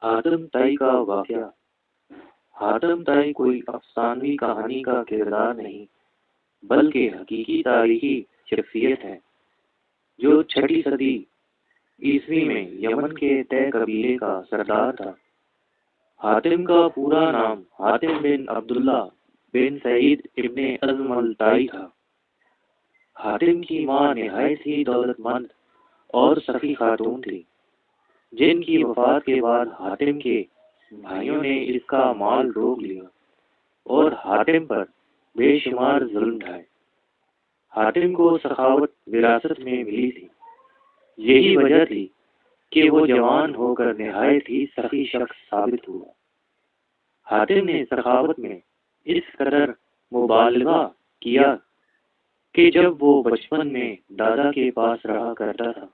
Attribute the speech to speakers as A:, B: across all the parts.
A: حاتم طائی کا واقعہ۔ حاتم طائی کوئی افسانوی کہانی کا کردار نہیں، بلکہ حقیقی تاریخی شخصیت ہے جو 6 صدی عیسوی میں یمن کے طے قبیلے کا سردار تھا۔ حاتم کا پورا نام حاتم بن عبداللہ بن سعید ابن ازم الطائی تھا۔ حاتم کی ماں نہایت ہی دولت مند اور سخی خاتون تھی، جن کی وفات کے بعد حاتم کے بھائیوں نے اس کا مال روک لیا اور حاتم پر بے شمار ظلم ڈھائے۔ حاتم کو سخاوت وراثت میں ملی تھی، یہی وجہ تھی کہ وہ جوان ہو کر نہایت ہی سخی شخص ثابت ہوا۔ حاتم نے سخاوت میں اس قدر مبالغہ کیا کہ جب وہ بچپن میں دادا کے پاس رہا کرتا تھا،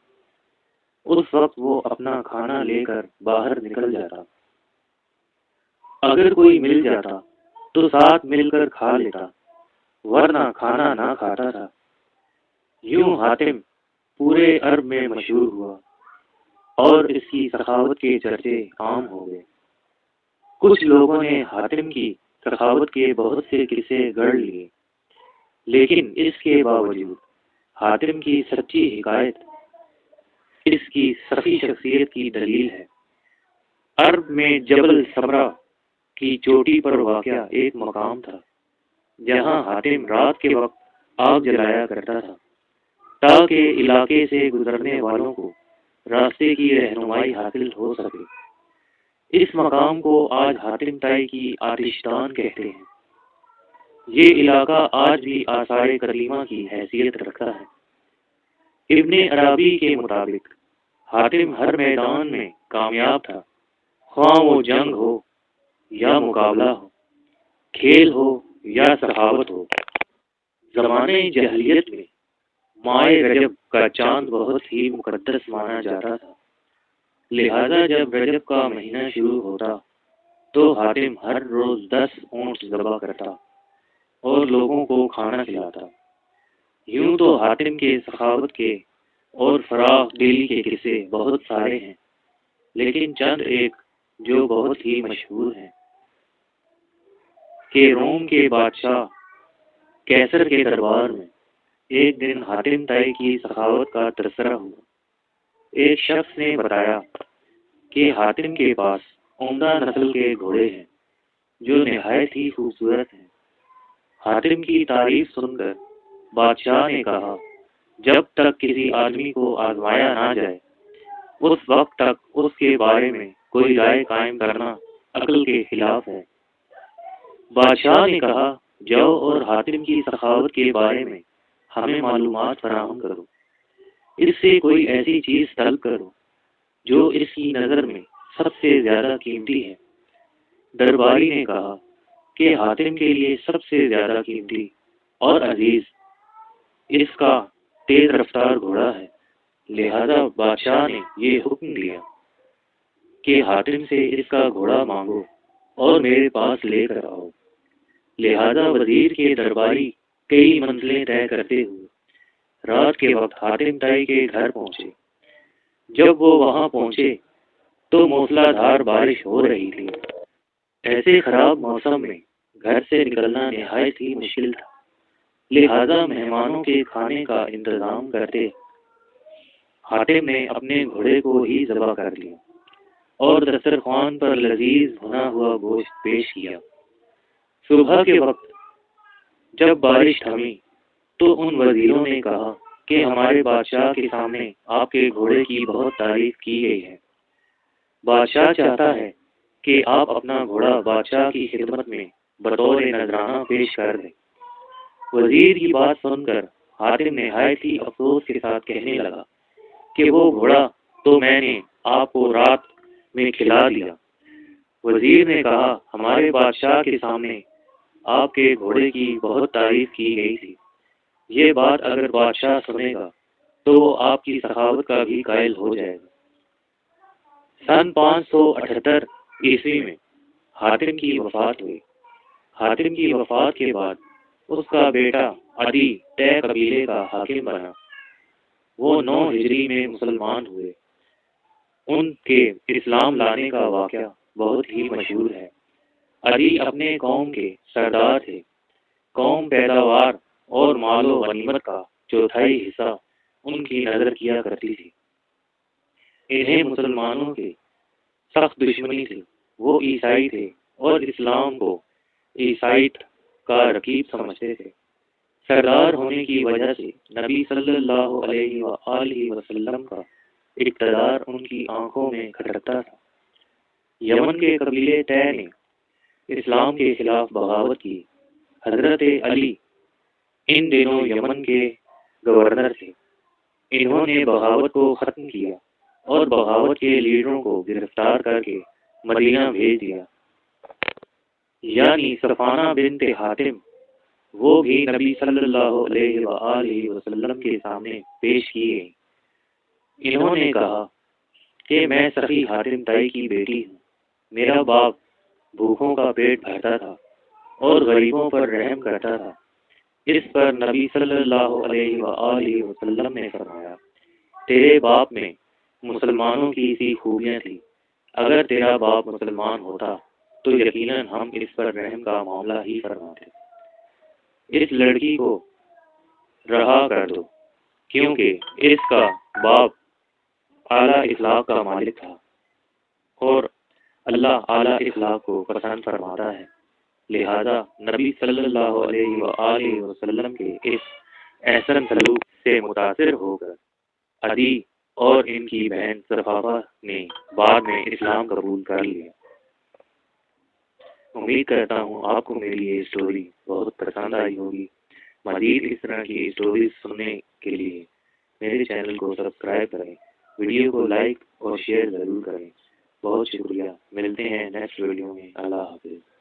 A: اس وقت وہ اپنا کھانا لے کر باہر نکل جاتا۔ اگر کوئی مل جاتا تو ساتھ مل کر کھا لیتا، ورنہ کھانا نہ کھاتا تھا۔ یوں حاتم پورے عرب میں مشہور ہوا اور اس کی سخاوت کے چرچے عام ہو گئے۔ کچھ لوگوں نے حاتم کی سخاوت کے بہت سے قصے گڑھ لیے، لیکن اس کے باوجود حاتم کی سچی حکایت اس کی سخی شخصیت کی دلیل ہے۔ عرب میں جبل سمرہ کی چوٹی پر واقع ایک مقام تھا جہاں حاتم رات کے وقت آگ جلایا کرتا تھا تاکہ علاقے سے گزرنے والوں کو راستے کی رہنمائی حاصل ہو سکے۔ اس مقام کو آج حاتم طائی کی آتش دان کہتے ہیں۔ یہ علاقہ آج بھی آثار قدیمہ کی حیثیت رکھتا ہے۔ ابن عربی کے مطابق حاتم ہر میدان میں کامیاب تھا، خواہ وہ جنگ ہو یا مقابلہ ہو، کھیل ہو یا سخاوت ہو۔ زمانے جاہلیت میں ماہ رجب کا چاند بہت ہی مقدس مانا جاتا تھا، لہذا جب رجب کا مہینہ شروع ہوتا تو حاتم ہر روز 10 اونٹ ذبح کرتا اور لوگوں کو کھانا کھلاتا۔ یوں تو حاتم کے سخاوت کے اور فراخ دلی کے قصے بہت سارے ہیں، لیکن چند ایک جو بہت ہی مشہور ہیں کہ روم کے بادشاہ کیسر کے دربار میں ایک دن حاتم طائی کی سخاوت کا تذکرہ ہوا۔ ایک شخص نے بتایا کہ حاتم کے پاس عمدہ نسل کے گھوڑے ہیں جو نہایت ہی خوبصورت ہیں۔ حاتم کی تعریف سن کر بادشاہ نے کہا، جب تک کسی آدمی کو آزمایا نہ جائے اس وقت تک اس کے بارے میں کوئی رائے قائم کرنا عقل کے خلاف ہے۔ بادشاہ نے کہا، جاؤ اور حاتم کی سخاوت کے بارے میں ہمیں معلومات فراہم کرو، اس سے کوئی ایسی چیز طلب کرو جو اس کی نظر میں سب سے زیادہ قیمتی ہے۔ درباری نے کہا کہ حاتم کے لیے سب سے زیادہ قیمتی اور عزیز اس کا تیز رفتار گھوڑا ہے، لہذا بادشاہ نے یہ حکم دیا کہ حاتم سے اس کا گھوڑا مانگو اور میرے پاس لے کر آؤ۔ لہذا وزیر کے درباری کئی منزلیں طے کرتے ہوئے رات کے وقت حاتم طائی کے گھر پہنچے۔ جب وہ وہاں پہنچے تو موسلا دھار بارش ہو رہی تھی۔ ایسے خراب موسم میں گھر سے نکلنا نہایت ہی مشکل تھا، لہذا مہمانوں کے کھانے کا انتظام کرتے حاتم نے اپنے گھوڑے کو ہی ذبح کر لیا اور دسترخوان پر لذیذ بھنا ہوا گوشت پیش کیا۔ صبح کے وقت جب بارش تھمی تو ان وزیروں نے کہا کہ ہمارے بادشاہ کے سامنے آپ کے گھوڑے کی بہت تعریف کی گئی ہے۔ بادشاہ چاہتا ہے کہ آپ اپنا گھوڑا بادشاہ کی خدمت میں بطور نذرانہ پیش کر دیں۔ وزیر کی بات سن کر حاتم نہایت ہی افسوس کے ساتھ کہنے لگا کہ وہ گھوڑا تو میں نے آپ کو رات میں کھلا دیا۔ وزیر نے کہا، ہمارے بادشاہ کے سامنے آپ کے گھوڑے کی بہت تعریف کی گئی تھی، یہ بات اگر بادشاہ سنے گا تو وہ آپ کی سخاوت کا بھی قائل ہو جائے گا۔ سن 578 عیسوی میں حاتم کی وفات ہوئی۔ حاتم کی وفات کے بعد اس کا بیٹا عدی طے قبیلے کا حاکم بنا۔ وہ 9 ہجری میں مسلمان ہوئے۔ ان کے اسلام لانے کا واقعہ بہت ہی مشہور ہے۔ علی اپنے قوم کے سردار تھے۔ قوم پیداوار اور مال و غنیمت کا چوتھائی حصہ ان کی نظر کیا کرتی تھی۔ انہیں مسلمانوں کے سخت دشمنی تھی۔ وہ عیسائی تھے اور اسلام کو عیسائیت کا رقیب سمجھتے تھے۔ سردار ہونے کی وجہ سے نبی صلی اللہ علیہ وآلہ وسلم کا اقتدار ان کی آنکھوں میں کھٹکتا تھا۔ یمن کے قبیلے طے نے اسلام کے خلاف بغاوت کی۔ حضرت علی ان دنوں یمن کے گورنر تھے۔ انہوں نے بغاوت کو ختم کیا اور بغاوت کے لیڈروں کو گرفتار کر کے مدینہ بھیج دیا، یعنی صفانہ بنت حاتم۔ وہ بھی نبی صلی اللہ علیہ وآلہ وسلم کے سامنے پیش کی گئی۔ انہوں نے کہا کہ میں سخی حاتم تائی کی بیٹی ہوں۔ میرا باپ بھوکوں کا پیٹ بھرتا تھا اور غریبوں پر رحم کرتا تھا۔ اس پر نبی صلی اللہ علیہ وآلہ وسلم نے فرمایا، تیرے باپ میں مسلمانوں کی سی خوبیاں تھیں۔ اگر تیرا باپ مسلمان ہوتا تو یقیناً ہم اس پر رحم کا معاملہ ہی فرماتے۔ اس لڑکی کو رہا کر دو، کیونکہ اس کا باپ اعلیٰ اخلاق کا مالک تھا اور اللہ اعلیٰ اخلاق کو پسند فرماتا ہے۔ لہذا نبی صلی اللہ علیہ وآلہ وسلم کے اس احسن سلوک سے متاثر ہو کر عدی اور ان کی بہن صفافہ نے بعد میں اسلام قبول کر لیا۔ امید کرتا ہوں آپ کو میری یہ اسٹوری بہت پسند آئی ہوگی۔ مزید اس طرح کی اسٹوریز سننے کے لیے میرے چینل کو سبسکرائب کریں، ویڈیو کو لائک اور شیئر ضرور کریں۔ بہت شکریہ، ملتے ہیں نیکسٹ ویڈیو میں۔ اللہ حافظ۔